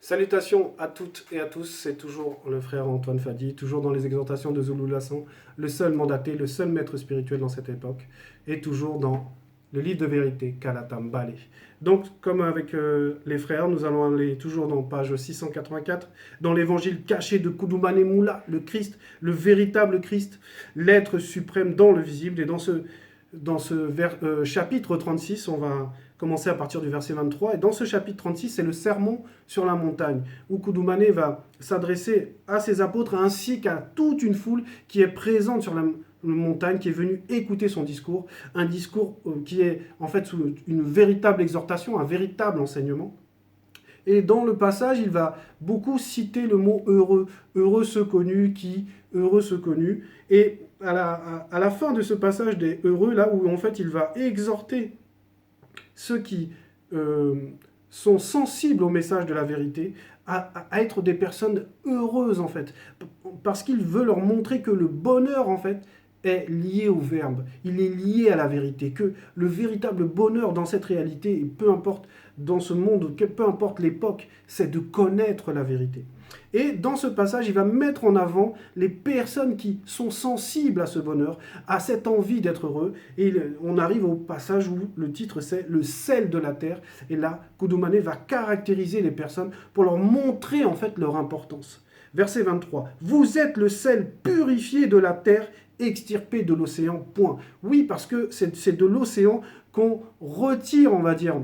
Salutations à toutes et à tous, c'est toujours le frère Antoine Fadi, toujours dans les exhortations de Zulu Lasson, le seul mandaté, le seul maître spirituel dans cette époque, et toujours dans le livre de vérité, Kalatam Bale. Donc, comme avec les frères, nous allons aller toujours dans page 684, dans l'évangile caché de Koudoumane Moula, le Christ, le véritable Christ, l'être suprême dans le visible. Et dans ce chapitre 36, on va commencer à partir du verset 23. Et dans ce chapitre 36, c'est le sermon sur la montagne, où Koudoumane va s'adresser à ses apôtres ainsi qu'à toute une foule qui est présente sur la montagne, qui est venue écouter son discours. Un discours qui est en fait sous une véritable exhortation, un véritable enseignement. Et dans le passage, il va beaucoup citer le mot heureux. Heureux ceux connus, heureux ceux connus. Et à la fin de ce passage des heureux, là où en fait il va exhorter ceux qui sont sensibles au message de la vérité, à être des personnes heureuses en fait. Parce qu'il veut leur montrer que le bonheur en fait est lié au verbe, il est lié à la vérité, que le véritable bonheur dans cette réalité, et peu importe dans ce monde, peu importe l'époque, c'est de connaître la vérité. Et dans ce passage, il va mettre en avant les personnes qui sont sensibles à ce bonheur, à cette envie d'être heureux. Et on arrive au passage où le titre c'est « Le sel de la terre ». Et là, Koudoumane va caractériser les personnes pour leur montrer en fait leur importance. Verset 23. « Vous êtes le sel purifié de la terre, extirpé de l'océan. » Point. Oui, parce que c'est de l'océan qu'on retire, on va dire,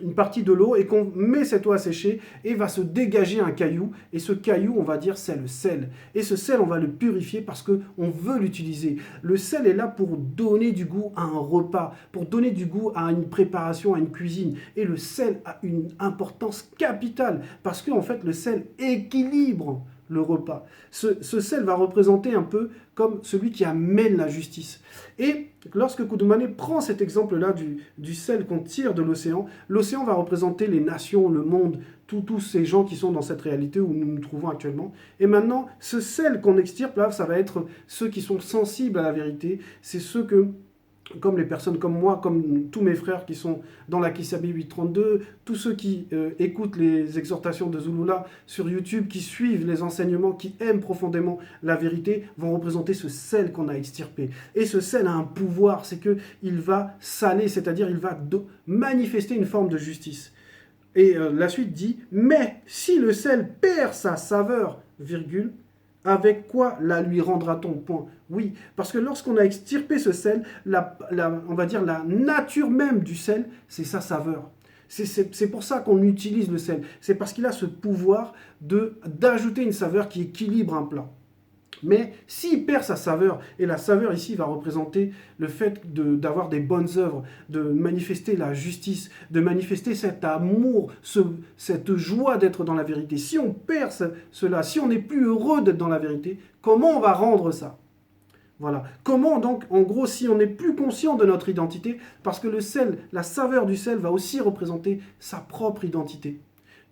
une partie de l'eau et qu'on met cette eau à sécher et va se dégager un caillou. Et ce caillou, on va dire, c'est le sel. Et ce sel, on va le purifier parce qu'on veut l'utiliser. Le sel est là pour donner du goût à un repas, pour donner du goût à une préparation, à une cuisine. Et le sel a une importance capitale parce qu'en fait, le sel équilibre le repas. Ce sel va représenter un peu comme celui qui amène la justice. Et lorsque Koudoumane prend cet exemple-là du sel qu'on tire de l'océan, l'océan va représenter les nations, le monde, tous ces gens qui sont dans cette réalité où nous nous trouvons actuellement. Et maintenant, ce sel qu'on extirpe là, ça va être ceux qui sont sensibles à la vérité, c'est ceux que, comme les personnes comme moi, comme tous mes frères qui sont dans la Kisabi 832, tous ceux qui écoutent les exhortations de Zulula sur YouTube, qui suivent les enseignements, qui aiment profondément la vérité, vont représenter ce sel qu'on a extirpé. Et ce sel a un pouvoir, c'est qu'il va saler, c'est-à-dire il va manifester une forme de justice. Et la suite dit, mais si le sel perd sa saveur, virgule, avec quoi la lui rendra-t-on? Point. Oui, parce que lorsqu'on a extirpé ce sel, on va dire la nature même du sel, c'est sa saveur. C'est pour ça qu'on utilise le sel. C'est parce qu'il a ce pouvoir d'ajouter une saveur qui équilibre un plat. Mais s'il perd sa saveur, et la saveur ici va représenter le fait d'avoir des bonnes œuvres, de manifester la justice, de manifester cet amour, cette joie d'être dans la vérité. Si on perd cela, si on n'est plus heureux d'être dans la vérité, comment on va rendre ça? Voilà. Comment donc, en gros, si on n'est plus conscient de notre identité, parce que le sel, la saveur du sel va aussi représenter sa propre identité.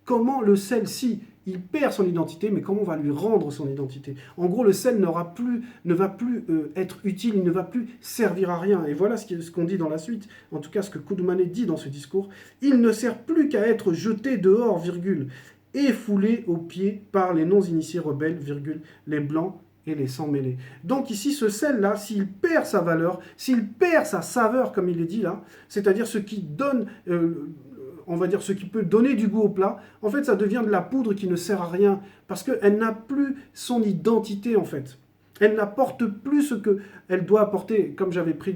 Comment le sel, si il perd son identité, mais comment on va lui rendre son identité? En gros, le sel ne va plus être utile, il ne va plus servir à rien. Et voilà ce qu'on dit dans la suite, en tout cas ce que Koudoumane dit dans ce discours. Il ne sert plus qu'à être jeté dehors, virgule, et foulé aux pieds par les non-initiés rebelles, virgule, les blancs et les sans mêlés. Donc ici, ce sel-là, s'il perd sa valeur, s'il perd sa saveur, comme il est dit là, c'est-à-dire ce qui donne... on va dire ce qui peut donner du goût au plat, en fait, ça devient de la poudre qui ne sert à rien, parce qu'elle n'a plus son identité, en fait. Elle n'apporte plus ce qu'elle doit apporter, comme j'avais pris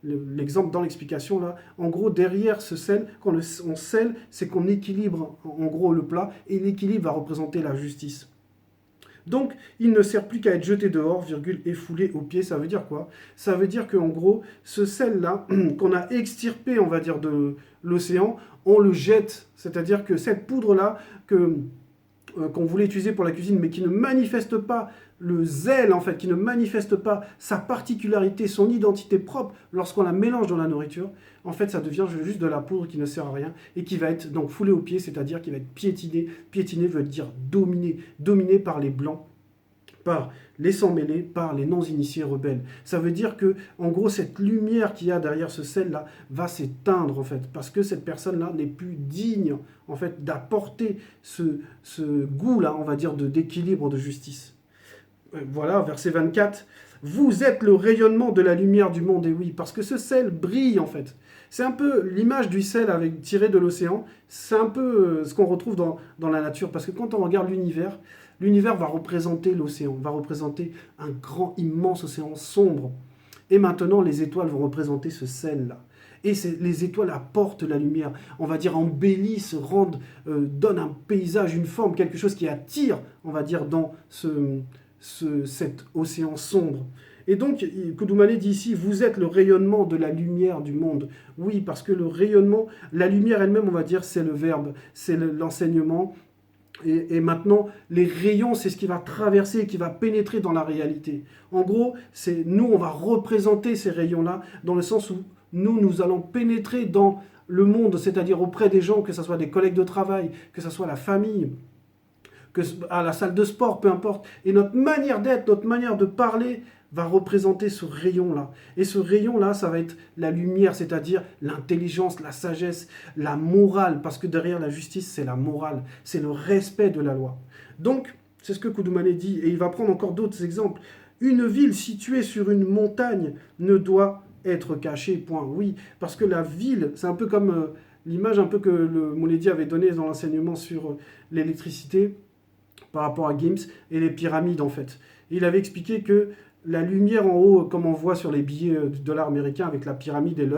l'exemple dans l'explication, là. En gros, derrière ce sel, quand on sel, c'est qu'on équilibre, en gros, le plat, et l'équilibre va représenter la justice. Donc, il ne sert plus qu'à être jeté dehors, virgule, et foulé aux pieds. Ça veut dire quoi? Ça veut dire qu'en gros, ce sel-là, qu'on a extirpé, on va dire, de l'océan, on le jette. C'est-à-dire que cette poudre-là, qu'on voulait utiliser pour la cuisine, mais qui ne manifeste pas le zèle, en fait, qui ne manifeste pas sa particularité, son identité propre, lorsqu'on la mélange dans la nourriture, en fait, ça devient juste de la poudre qui ne sert à rien et qui va être donc foulée aux pieds, c'est-à-dire qui va être piétinée. Piétiner veut dire dominer par les blancs, par les sans-mêlés, par les non-initiés rebelles. Ça veut dire que, en gros, cette lumière qu'il y a derrière ce sel-là va s'éteindre, en fait, parce que cette personne-là n'est plus digne, en fait, d'apporter ce goût-là, on va dire, d'équilibre, de justice. Voilà, verset 24. Vous êtes le rayonnement de la lumière du monde, et oui, parce que ce sel brille, en fait. C'est un peu l'image du sel tiré de l'océan, c'est un peu ce qu'on retrouve dans la nature, parce que quand on regarde l'univers, l'univers va représenter l'océan, va représenter un grand, immense océan sombre. Et maintenant, les étoiles vont représenter ce sel-là. Et les étoiles apportent la lumière, on va dire embellissent, rendent, donnent un paysage, une forme, quelque chose qui attire, on va dire, dans cet océan sombre. Et donc, Koudoumane dit ici, vous êtes le rayonnement de la lumière du monde. Oui, parce que le rayonnement, la lumière elle-même, on va dire, c'est le verbe, c'est l'enseignement. Et maintenant, les rayons, c'est ce qui va traverser, qui va pénétrer dans la réalité. En gros, nous, on va représenter ces rayons-là, dans le sens où nous allons pénétrer dans le monde, c'est-à-dire auprès des gens, que ce soit des collègues de travail, que ce soit la famille, à la salle de sport, peu importe. Et notre manière d'être, notre manière de parler va représenter ce rayon-là. Et ce rayon-là, ça va être la lumière, c'est-à-dire l'intelligence, la sagesse, la morale, parce que derrière la justice, c'est la morale, c'est le respect de la loi. Donc, c'est ce que Koudoumane dit, et il va prendre encore d'autres exemples. Une ville située sur une montagne ne doit être cachée, point. Oui, parce que la ville, c'est un peu comme l'image un peu que le Mouledi avait donnée dans l'enseignement sur l'électricité, par rapport à Gims et les pyramides en fait. Et il avait expliqué que la lumière en haut, comme on voit sur les billets du dollar américain avec la pyramide et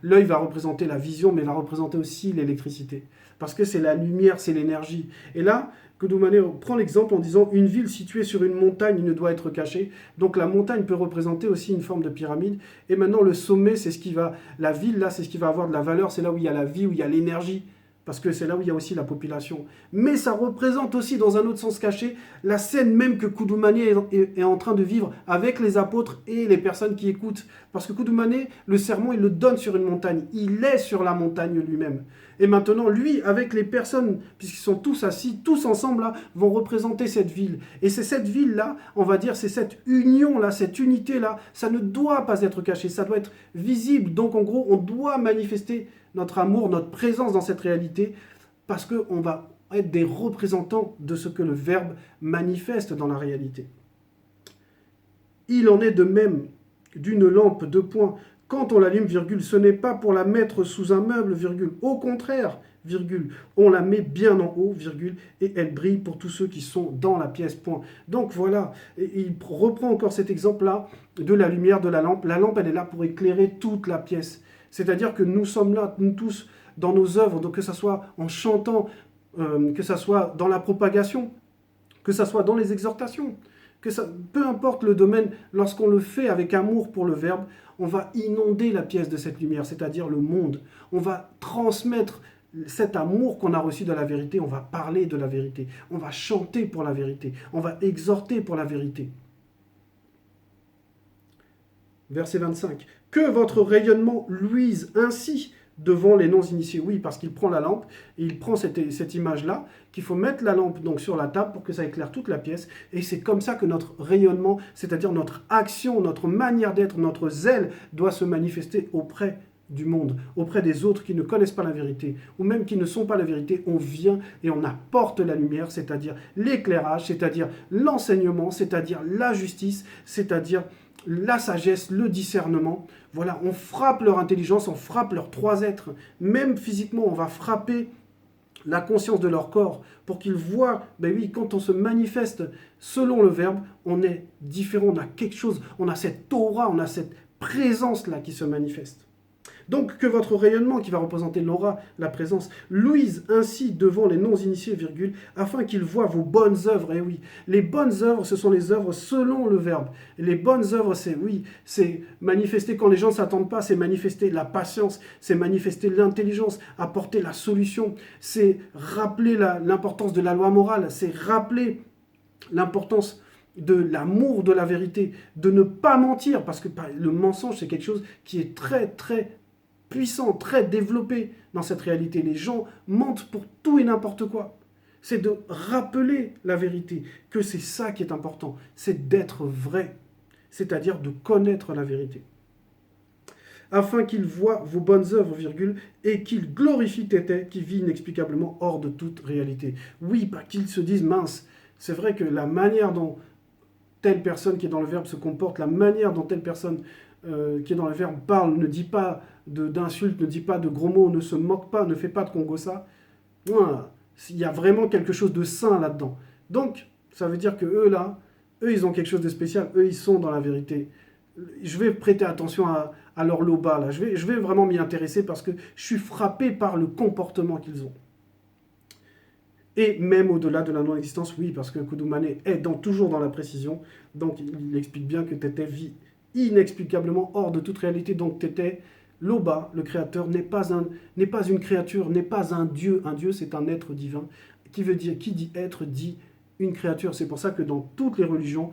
l'œil va représenter la vision, mais va représenter aussi l'électricité. Parce que c'est la lumière, c'est l'énergie. Et là, Koudoumane prend l'exemple en disant une ville située sur une montagne ne doit être cachée. Donc la montagne peut représenter aussi une forme de pyramide. Et maintenant le sommet, c'est ce qui va, la ville là, c'est ce qui va avoir de la valeur, c'est là où il y a la vie, où il y a l'énergie. Parce que c'est là où il y a aussi la population. Mais ça représente aussi, dans un autre sens caché, la scène même que Koudoumane est en train de vivre avec les apôtres et les personnes qui écoutent. Parce que Koudoumane, le sermon, il le donne sur une montagne. Il est sur la montagne lui-même. Et maintenant, lui, avec les personnes, puisqu'ils sont tous assis, tous ensemble, là, vont représenter cette ville. Et c'est cette ville-là, on va dire, c'est cette union-là, cette unité-là, ça ne doit pas être caché, ça doit être visible. Donc, en gros, on doit manifester notre amour, notre présence dans cette réalité, parce qu'on va être des représentants de ce que le Verbe manifeste dans la réalité. Il en est de même d'une lampe, deux points. Quand on l'allume, virgule, ce n'est pas pour la mettre sous un meuble, virgule. Au contraire, virgule, on la met bien en haut, virgule, et elle brille pour tous ceux qui sont dans la pièce, point. Donc voilà, et il reprend encore cet exemple-là de la lumière de la lampe. La lampe, elle est là pour éclairer toute la pièce. C'est-à-dire que nous sommes là, nous tous, dans nos œuvres, donc que ce soit en chantant, que ce soit dans la propagation, que ce soit dans les exhortations, peu importe le domaine, lorsqu'on le fait avec amour pour le Verbe, on va inonder la pièce de cette lumière, c'est-à-dire le monde. On va transmettre cet amour qu'on a reçu de la vérité, on va parler de la vérité, on va chanter pour la vérité, on va exhorter pour la vérité. Verset 25. Que votre rayonnement luise ainsi devant les non-initiés. Oui, parce qu'il prend la lampe, et il prend cette image-là, qu'il faut mettre la lampe donc sur la table pour que ça éclaire toute la pièce. Et c'est comme ça que notre rayonnement, c'est-à-dire notre action, notre manière d'être, notre zèle, doit se manifester auprès du monde, auprès des autres qui ne connaissent pas la vérité, ou même qui ne sont pas la vérité. On vient et on apporte la lumière, c'est-à-dire l'éclairage, c'est-à-dire l'enseignement, c'est-à-dire la justice, c'est-à-dire la sagesse, le discernement. Voilà, on frappe leur intelligence, on frappe leurs trois êtres. Même physiquement, on va frapper la conscience de leur corps pour qu'ils voient, ben oui, quand on se manifeste selon le Verbe, on est différent, on a quelque chose, on a cette aura, on a cette présence-là qui se manifeste. Donc que votre rayonnement, qui va représenter l'aura, la présence, luise ainsi devant les non-initiés, virgule, afin qu'ils voient vos bonnes œuvres. Et oui, les bonnes œuvres, ce sont les œuvres selon le Verbe. Et les bonnes œuvres, c'est manifester quand les gens ne s'attendent pas, c'est manifester la patience, c'est manifester l'intelligence, apporter la solution, c'est rappeler l'importance de la loi morale, c'est rappeler l'importance de l'amour de la vérité, de ne pas mentir, parce que le mensonge, c'est quelque chose qui est très, très puissant, très développé dans cette réalité. Les gens mentent pour tout et n'importe quoi. C'est de rappeler la vérité, que c'est ça qui est important, c'est d'être vrai, c'est-à-dire de connaître la vérité. Afin qu'il voie vos bonnes œuvres, virgule, et qu'il glorifie Tété, qui vit inexplicablement hors de toute réalité. Oui, pas qu'ils se disent, mince, c'est vrai que la manière dont telle personne qui est dans le verbe se comporte, la manière dont telle personne qui est dans le verbe parle, ne dit pas d'insultes, ne dit pas de gros mots, ne se moque pas, ne fait pas de congossa, il y a vraiment quelque chose de sain là-dedans. Donc, ça veut dire que eux, ils ont quelque chose de spécial, eux, ils sont dans la vérité. Je vais prêter attention à leur loba, là. Je vais vraiment m'y intéresser parce que je suis frappé par le comportement qu'ils ont. Et même au-delà de la non-existence, oui, parce que Kudumane est toujours dans la précision, donc il explique bien que Tété vit inexplicablement hors de toute réalité, donc Tété, Loba, le créateur, n'est pas une créature, n'est pas un dieu. Un dieu, c'est un être divin. Qui dit être, dit une créature. C'est pour ça que dans toutes les religions,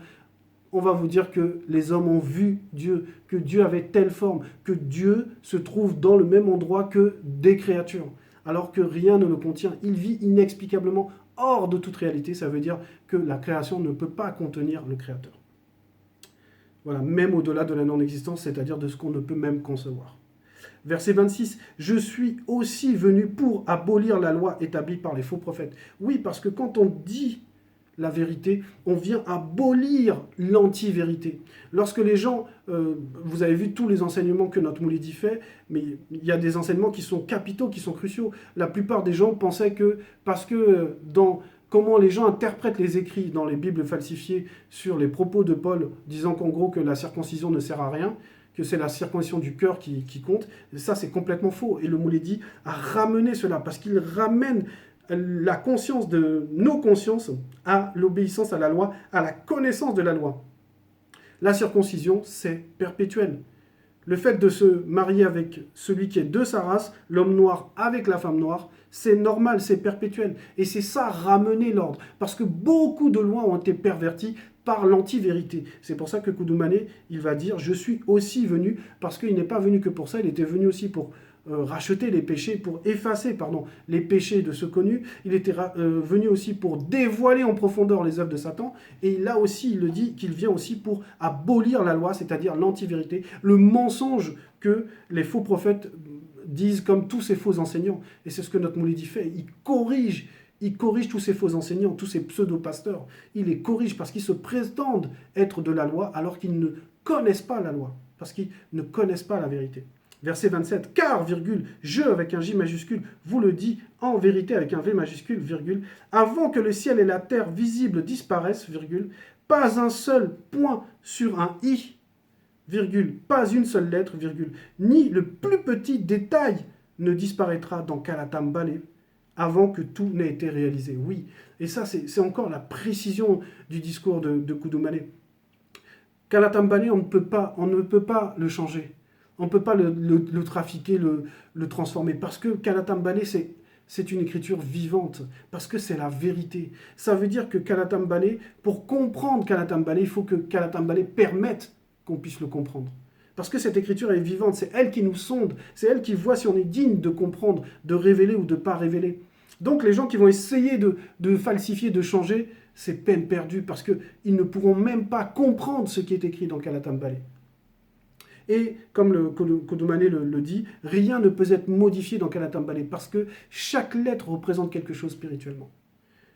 on va vous dire que les hommes ont vu Dieu, que Dieu avait telle forme, que Dieu se trouve dans le même endroit que des créatures, alors que rien ne le contient. Il vit inexplicablement hors de toute réalité. Ça veut dire que la création ne peut pas contenir le créateur. Voilà, même au-delà de la non-existence, c'est-à-dire de ce qu'on ne peut même concevoir. Verset 26, « Je suis aussi venu pour abolir la loi établie par les faux prophètes. » Oui, parce que quand on dit la vérité, on vient abolir l'anti-vérité. Lorsque les gens, vous avez vu tous les enseignements que notre Moulidi fait, mais il y a des enseignements qui sont capitaux, qui sont cruciaux. La plupart des gens pensaient que, parce que dans comment les gens interprètent les écrits dans les Bibles falsifiées sur les propos de Paul, disant qu'en gros que la circoncision ne sert à rien, que c'est la circoncision du cœur qui compte, ça c'est complètement faux. Et le Moulidi a ramené cela, parce qu'il ramène la conscience de nos consciences à l'obéissance à la loi, à la connaissance de la loi. La circoncision, c'est perpétuel. Le fait de se marier avec celui qui est de sa race, l'homme noir avec la femme noire, c'est normal, c'est perpétuel. Et c'est ça, ramener l'ordre. Parce que beaucoup de lois ont été perverties par l'anti-vérité. C'est pour ça que Kudumane, il va dire « Je suis aussi venu », parce qu'il n'est pas venu que pour ça, il était venu aussi pour racheter les péchés, pour effacer les péchés de ceux connus. Il était venu aussi pour dévoiler en profondeur les œuvres de Satan. Et là aussi, il le dit qu'il vient aussi pour abolir la loi, c'est-à-dire l'anti-vérité, le mensonge que les faux prophètes disent comme tous ces faux enseignants. Et c'est ce que notre Moulidi fait. Il corrige tous ces faux enseignants, tous ces pseudo-pasteurs. Il les corrige parce qu'ils se prétendent être de la loi alors qu'ils ne connaissent pas la loi, parce qu'ils ne connaissent pas la vérité. Verset 27, « Car, virgule, je avec un J majuscule, vous le dis en vérité avec un V majuscule, virgule, avant que le ciel et la terre visibles disparaissent, virgule, pas un seul point sur un I, virgule, pas une seule lettre, virgule, ni le plus petit détail ne disparaîtra dans Kalatam Balé avant que tout n'ait été réalisé. » Oui, et ça c'est encore la précision du discours de Kudumane. Kalatam Balé, on ne peut pas le changer. On ne peut pas le trafiquer, le transformer. Parce que Kalatam Balé, c'est une écriture vivante. Parce que c'est la vérité. Ça veut dire que Kalatam Balé, pour comprendre Kalatam Balé, il faut que Kalatam Balé permette qu'on puisse le comprendre. Parce que cette écriture est vivante. C'est elle qui nous sonde. C'est elle qui voit si on est digne de comprendre, de révéler ou de ne pas révéler. Donc les gens qui vont essayer de falsifier, de changer, c'est peine perdue. Parce qu'ils ne pourront même pas comprendre ce qui est écrit dans Kalatam Balé. Et comme le Kudumane le dit, rien ne peut être modifié dans Kalatam Balé parce que chaque lettre représente quelque chose spirituellement.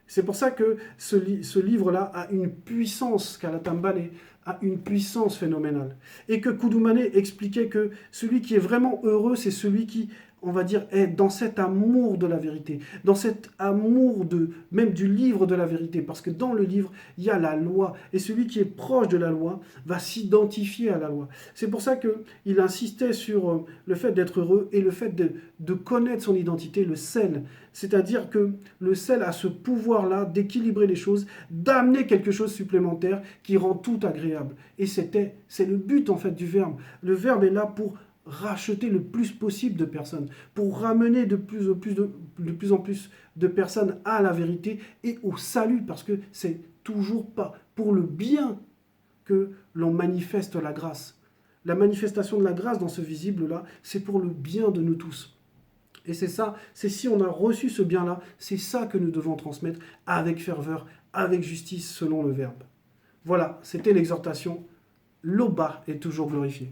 C'est pour ça que ce livre-là a une puissance, Kalatam Balé a une puissance phénoménale. Et que Kudumane expliquait que celui qui est vraiment heureux, c'est celui qui, on va dire, est dans cet amour de la vérité, dans cet amour même du livre de la vérité, parce que dans le livre, il y a la loi, et celui qui est proche de la loi va s'identifier à la loi. C'est pour ça qu'il insistait sur le fait d'être heureux et le fait de connaître son identité, le sel. C'est-à-dire que le sel a ce pouvoir-là d'équilibrer les choses, d'amener quelque chose supplémentaire qui rend tout agréable. Et c'est le but en fait du verbe. Le verbe est là pour racheter le plus possible de personnes, pour ramener de plus en plus de personnes à la vérité et au salut, parce que c'est toujours pas pour le bien que l'on manifeste la grâce. La manifestation de la grâce dans ce visible-là, c'est pour le bien de nous tous. Et c'est ça, c'est si on a reçu ce bien-là, c'est ça que nous devons transmettre avec ferveur, avec justice, selon le Verbe. Voilà, c'était l'exhortation. L'Oba est toujours glorifié.